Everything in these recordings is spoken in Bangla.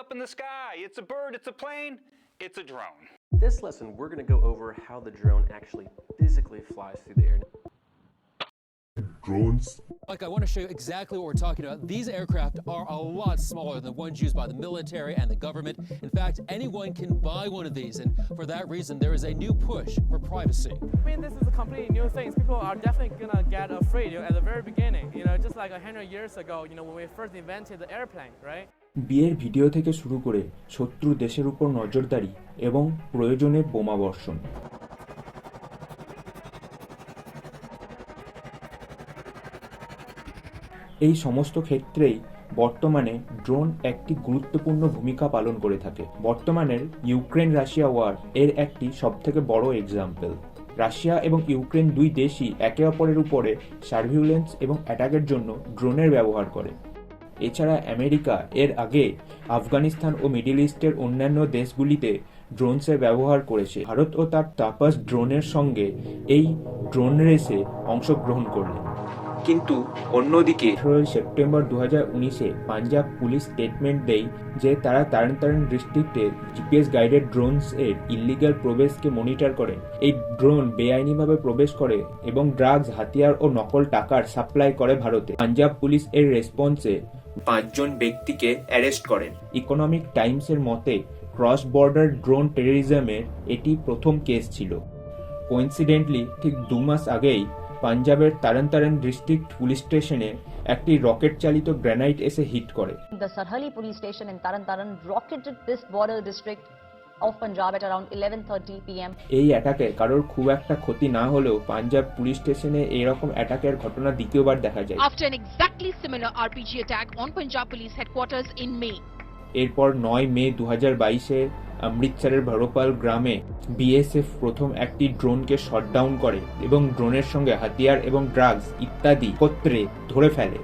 up in the sky. It's a bird, it's a plane, it's a drone. This lesson, we're going to go over how the drone actually physically flies through the air. Drones. Like, I want to show you exactly what we're talking about. These aircraft are a lot smaller than the ones used by the military and the government. In fact, anyone can buy one of these, and for that reason, there is a new push for privacy. I mean, this is a completely new thing. People are definitely gonna get afraid at the very beginning. Just like 100 years ago, when we first invented the airplane, right? বিয়ের ভিডিও থেকে শুরু করে শত্রু দেশের উপর নজরদারি এবং প্রয়োজনে বোমা বর্ষণ। এই সমস্ত ক্ষেত্রেই বর্তমানে ড্রোন একটি গুরুত্বপূর্ণ ভূমিকা পালন করে থাকে। বর্তমানের ইউক্রেন রাশিয়া ওয়ার এর একটি সবথেকে বড় এক্সাম্পল। রাশিয়া এবং ইউক্রেন দুই দেশই একে অপরের উপরে সার্ভিলেন্স এবং অ্যাটাকের জন্য ড্রোনের ব্যবহার করে। এছাড়া আমেরিকা এর আগে আফগানিস্তান ও মিডল ইস্টের অন্যান্য দেশগুলিতে ড্রোনসের ব্যবহার করেছে। ভারত ও তার তাপাস ড্রোনের সঙ্গে এই ড্রোন রেসে অংশগ্রহণ করলেন। কিন্তু অন্যদিকে 18 সেপ্টেম্বর 2019-এ পাঞ্জাব পুলিশ স্টেটমেন্ট দেয় যে তারা তারন ডিস্ট্রিক্টে জিপিএস গাইডেড ড্রোনস এর ইলিগাল প্রবেশকে মনিটর করে। এই ড্রোন বেআইনিভাবে প্রবেশ করে এবং ড্রাগস, হাতিয়ার ও নকল টাকার সাপ্লাই করে ভারতে। পাঞ্জাব পুলিশ এর রেসপন্সে 5 জন ব্যক্তিকে অ্যারেস্ট করেন। ইকোনমিক টাইমসের মতে ক্রস বর্ডার ড্রোন টেরোরিজমের এটি প্রথম কেস ছিল। কোইন্সিডেন্টলি ঠিক 2 মাস আগেই পাঞ্জাবের তারন ডিস্ট্রিক্ট পুলিশ স্টেশনে একটি রকেট চালিত গ্রেনাইট এসে হিট করে। The Sarhali police station in Taran rocketed this border district of Punjab at around 11:30 p.m. এই অ্যাটাকে কারোর খুব একটা ক্ষতি না হলেও পাঞ্জাব পুলিশ স্টেশনে এরকম অ্যাটাকের ঘটনা দ্বিতীয়বার দেখা যায়। After an exactly similar RPG attack on Punjab Police headquarters in May. এরপর 9 মে 2022-এ অমৃতসরের ভরোপাল গ্রামে বিএসএফ প্রথম একটি ড্রোনকে শটডাউন করে এবং ড্রোনের সঙ্গে হাতিয়ার এবং ড্রাগস ইত্যাদি একত্রে ধরে ফেলে।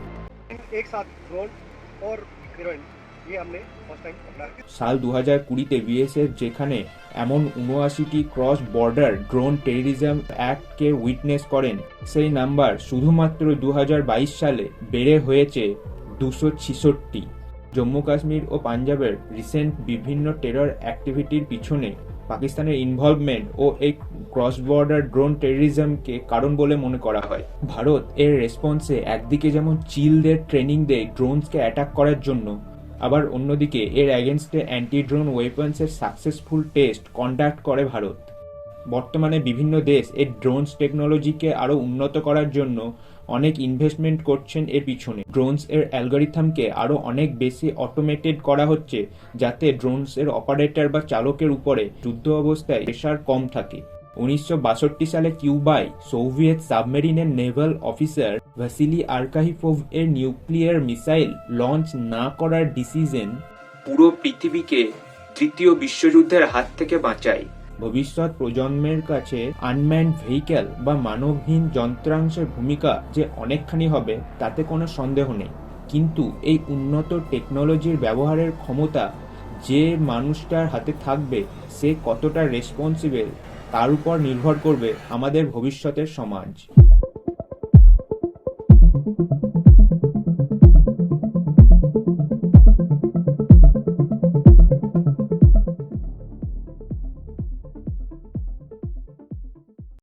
সাল 2020-তে বিএসএফ যেখানে এমন 79টি ক্রস বর্ডার ড্রোন টেরোরিজম অ্যাক্টকে উইটনেস করেন, সেই নাম্বার শুধুমাত্র 2022 সালে বেড়ে হয়েছে 266। জম্মু কাশ্মীর ও পাঞ্জাবের রিসেন্ট বিভিন্ন টেরর অ্যাক্টিভিটির পিছনে পাকিস্তানের ইনভলভমেন্ট ও এই ক্রস বর্ডার ড্রোন টেরোরিজমকে কারণ বলে মনে করা হয়। ভারত এর রেসপন্সে একদিকে যেমন চিলদের ট্রেনিং দেয় ড্রোনসকে অ্যাটাক করার জন্য, আবার অন্যদিকে এর অ্যাগেনস্টে অ্যান্টি ড্রোন ওয়েপন্সের সাকসেসফুল টেস্ট কন্ডাক্ট করে ভারত। বর্তমানে বিভিন্ন দেশ এই ড্রোনস টেকনোলজিকে আরও উন্নত করার জন্য অনেক ইনভেস্টমেন্ট করছেন এর পিছনে। ড্রোনস এর অ্যালগরিথমকে আরও অনেক বেশি অটোমেটেড করা হচ্ছে যাতে ড্রোনস এর অপারেটর বা চালকের উপরে যুদ্ধ অবস্থায় প্রেশার কম থাকে। 1962 সালে কিউবায় সোভিয়েত সাবমেরিনের নেভাল অফিসার ভাসিলি আর্কাহিপোভ এর নিউক্লিয়ার মিসাইল লঞ্চ না করার ডিসিশন পুরো পৃথিবীকে তৃতীয় বিশ্বযুদ্ধের হাত থেকে বাঁচায়। ভবিষ্যৎ প্রজন্মের কাছে আনম্যান্ড ভেহিক্যাল বা মানবহীন যন্ত্রাংশের ভূমিকা যে অনেকখানি হবে তাতে কোনো সন্দেহ নেই, কিন্তু এই উন্নত টেকনোলজির ব্যবহারের ক্ষমতা যে মানুষটার হাতে থাকবে সে কতটা রেসপন্সিবল তার উপর নির্ভর করবে আমাদের ভবিষ্যতের সমাজ।